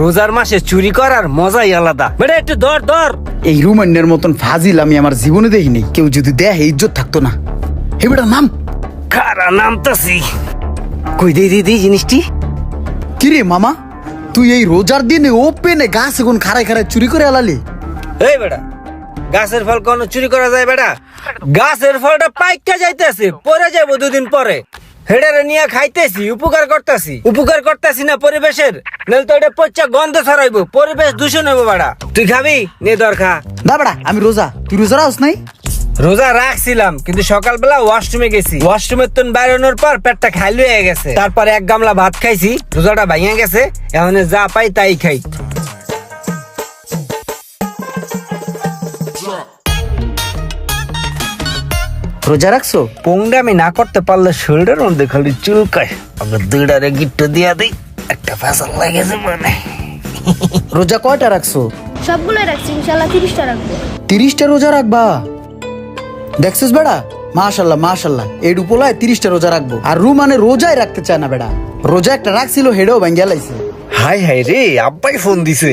রোজার মাসে চুরি করার মজাই আলাদা। বেটা একটু ধর ধর। এই রুমান্নের মতন ফাজিল আমি আমার জীবনে দেখিনি। কেউ যদি দেয় ইজ্জত থাকতো না। হে বেটা নাম। খারা নামতাছি। কই দে জিনিসটি। কিরে মামা, তুই এই রোজার দিনে ওপেনে গাছ এখন খাড়ায় খাড়ায় চুরি করে আলালি? এই বেটা, গাছের ফল কোনো চুরি করা যায় বেটা? গাছের ফলটা পাইকা যাইতেছে, পরে যাবো দুদিন পরে। হেডারে নিয়ে খাইতেছি, উপকার করতেছি না পরিবেশের। নাহলে তো এটা পচা গন্ধ ছড়াইবো, পরিবেশ দূষণ হইবো বেটা। তুই খাবি নে দর খা। না বেটা, আমি রোজা। তুই রোজা রাখস নাই? রোজা রাখছিলাম, কিন্তু সকালবেলা ওয়াশরুমে গেছি। ওয়াশরুমের তো বেরোনোর পর পেটটা খালি হয়ে গেছে। তারপরে এক গামলা ভাত খাইছি, রোজাটা ভাঙিয়া গেছে। এখন যা পাই তাই খাই। রোজা রাখছো? পোংটা আমি না করতে পারলে শরীরের মধ্যে খালি চুলকায়। আবার দুইটারে গিট্টু দিয়া দিই, একটা ফ্যাশন লাগেছে মানে। রোজা কয়টা রাখছো? সবগুলো রাখছি, ইনশাল্লাহ 30টা রাখবো। 30টা রোজা রাখবা? দেখছিস বেড়া, মাশাল্লাহ মাশাল্লাহ, এই ডুপোলায় 30টা রোজা রাখবো। আর রুমানে রোজাই রাখতে চায় না বেড়া। রোজা একটা রাখছিল, হেডেও ভাঙ্গিয়া লাইছে। হাই হাই রে, আব্বাই ফোন দিছে।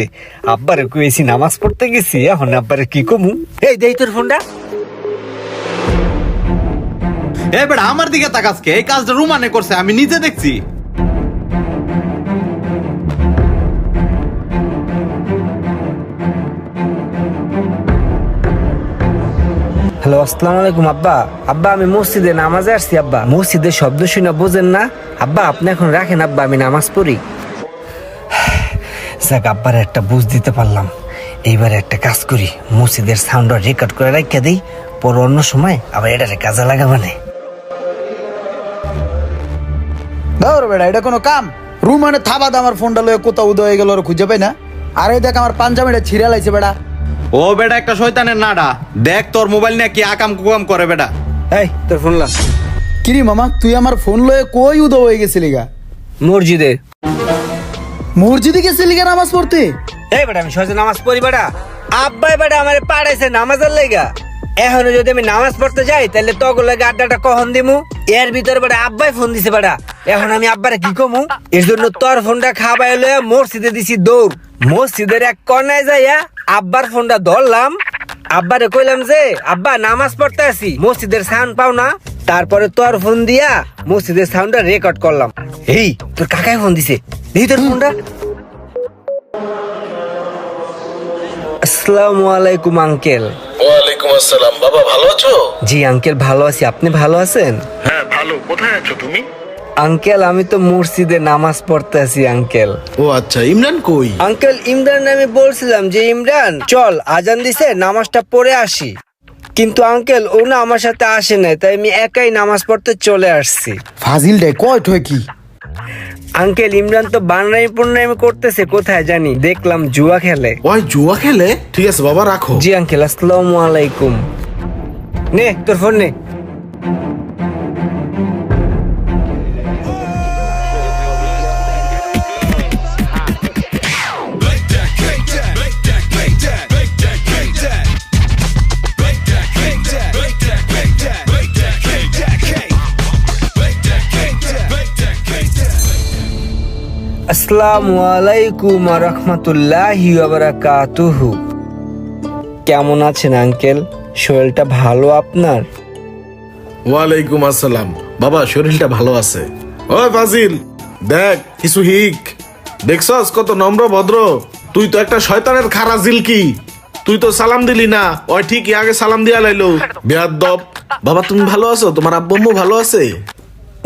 আব্বারে কইছি নামাজ পড়তে গেছি, এখন আব্বারে কি কমু। এই দেই তোর ফোনটা। এ বেটা আমার দিকে তাকাসকে, এই কাজটা রুমানে করছে, আমি নিজে দেখছি। হ্যালো, আসসালামু আলাইকুম আব্বা। আব্বা আমি মসজিদে নামাজে আসছি আব্বা। মসজিদের শব্দ শুনে বোঝেন না আব্বা? আপনি এখন রাখেন আব্বা, আমি নামাজ পড়ি। যাক, আব্বার একটা বুঝ দিতে পারলাম। এইবারে একটা কাজ করি, মসজিদের সাউন্ড রেকর্ড করে রাখিয়া দিই, পর অন্য সময় আবার এটারে কাজে লাগাবানে। ধর বেড়া, এটা কোনো কাম? রুমানে থাবাদ আমার ফোনটা লয়ে কোথাও উদয় হয়ে গেল, ওরা খুঁজে পাই না। আর এই দেখ আমার পাঞ্জাবিটা ছিঁড়া লাইছে বেড়া। ও বেটা একটা শয়তানের নাডা, দেখ তোর মোবাইল নিয়ে কি আকাম কুকাম করে বেটা। এই তোর ফোন লাগ। কিরে মামা, তুই আমার ফোন লয়ে কই উদয় হয়ে গেছিলি গা? মসজিদে। মসজিদে গেছিলি গা নামাজ পড়তে? এই বেটা আমি সহজে নামাজ পড়ি বেটা। আব্বাই বেটা আমারে পাড়াইছে নামাজের লেগা। এখন যদি আমি নামাজ পড়তে যাই তাহলে তখন লাগে আড্ডাটা কখন দিমু? এর ভিতরে বেটা আব্বাই ফোন দিছে বেটা। এখন আমি আব্বারে কি কমু? এর জন্য তোর ফোনটা খাবাই লয়ে মসজিদে দিছি দৌড়। মসজিদের এক কর্নায় যাইয়া আব্বার ফোনটা ধরলাম। আব্বারে কইলাম যে আব্বা নামাজ পড়তে আসি, মসজিদের সাউন্ড পাও না? তারপরে তোর ফোন দিয়া মসজিদের সাউন্ডটা রেকর্ড করলাম। এই তোর কাকাই ফোন দিছে, দেখি তোর ফোনটা। আসসালামু আলাইকুম আঙ্কেল। ওয়ালাইকুম আসসালাম। বাবা ভালো আছো? জি আঙ্কেল ভালো আছি, আপনি ভালো আছেন? হ্যাঁ ভালো। কোথায় আছো তুমি? আঙ্কেল আমি তো মসজিদে নামাজ পড়তে আছি আঙ্কেল। ও আচ্ছা, ইমরান কই? আঙ্কেল ইমরান আমি বলছিলাম যে ইমরান চল আজান দিছে নামাজটা পড়ে আসি, কিন্তু আঙ্কেল ও না আমার সাথে আসে নাই, তাই আমি একাই নামাজ পড়তে চলে আসছি। ফাজিল ডে কয় ঠয় কি? আঙ্কেল ইমরান তো বানরামি করতেছে কোথায় জানি, দেখলাম জুয়া খেলে। ওই জুয়া খেলে? ঠিক আছে বাবা রাখো। জি আঙ্কেল, আসসালামু আলাইকুম। নে তোর ফোন নে। আসসালামু আলাইকুম ওয়া রাহমাতুল্লাহি ওয়া বারাকাতুহু। কেমন আছেন আঙ্কেল? শরীরটা ভালো আপনার? ওয়ালাইকুম আসসালাম। বাবা শরীরটা ভালো আছে। ওই ফাজিল দেখ কিছু হিক। দেখছস কত নম্র ভদ্র। তুই তো একটা শয়তানের খারা জিলকি। তুই তো সালাম দিলি না, ওই ঠিকই আগে সালাম দিয়া লাইলো বেয়াদব। বাবা তুমি ভালো আছো? তোমার আব্বু আম্মু ভালো আছে?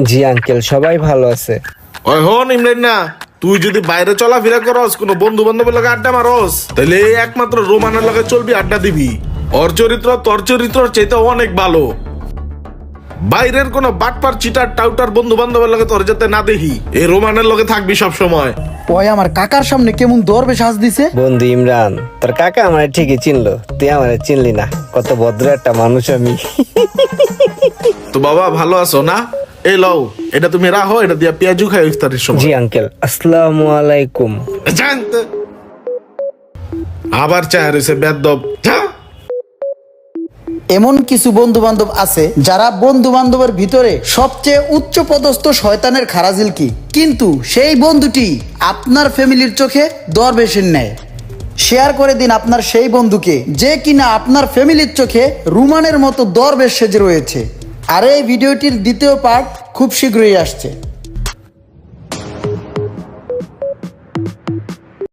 জি আঙ্কেল সবাই ভালো আছে। ওই হন ইমরান না, তুই যদি বাইরে চলাফেরা করস, কোন বন্ধু বান্ধবের লগে আড্ডা মারস, তাহলে এই একমাত্র রোমানের লগে চলবি, আড্ডা দিবি। ওর চরিত্র তোর চরিত্র চাইতে অনেক ভালো। বাইরের কোন বাটপার চিটার টাউটার বন্ধু বান্ধবের লগে তোর যাতে না দেখি, এই রোমানের লগে থাকবি সব সময়। ওই আমার কাকার সামনে কেমন দরবে সাজ দিছে। বন্ধু ইমরান, তোর কাকা আমার ঠিকই চিনলো, তুই আমার চিনলি না। কত ভদ্র একটা মানুষ আমি। তো বাবা ভালো আছো না? এই লও, এটা তুমি রাখো, এটা দিয়া পেঁয়াজু খাই ইফতারের সময়। জি আঙ্কেল, আসসালামু আলাইকুম। জানতে আবার চায় রয়েছে বেদব। যা এমন কিছু বন্ধু বান্ধব আছে যারা বন্ধু বান্ধবের ভিতরে সবচেয়ে উচ্চ পদস্থ শয়তানের খারাজিল কি, কিন্তু সেই বন্ধুটি আপনার ফ্যামিলির চোখে দরবেশের ন্যায়। শেয়ার করে দিন আপনার সেই বন্ধুকে যে কিনা আপনার ফ্যামিলির চোখে রুমানের মতো দরবেশ সেজে রয়েছে। আর এই ভিডিওটির দ্বিতীয় পার্ট খুব শীঘ্রই আসছে।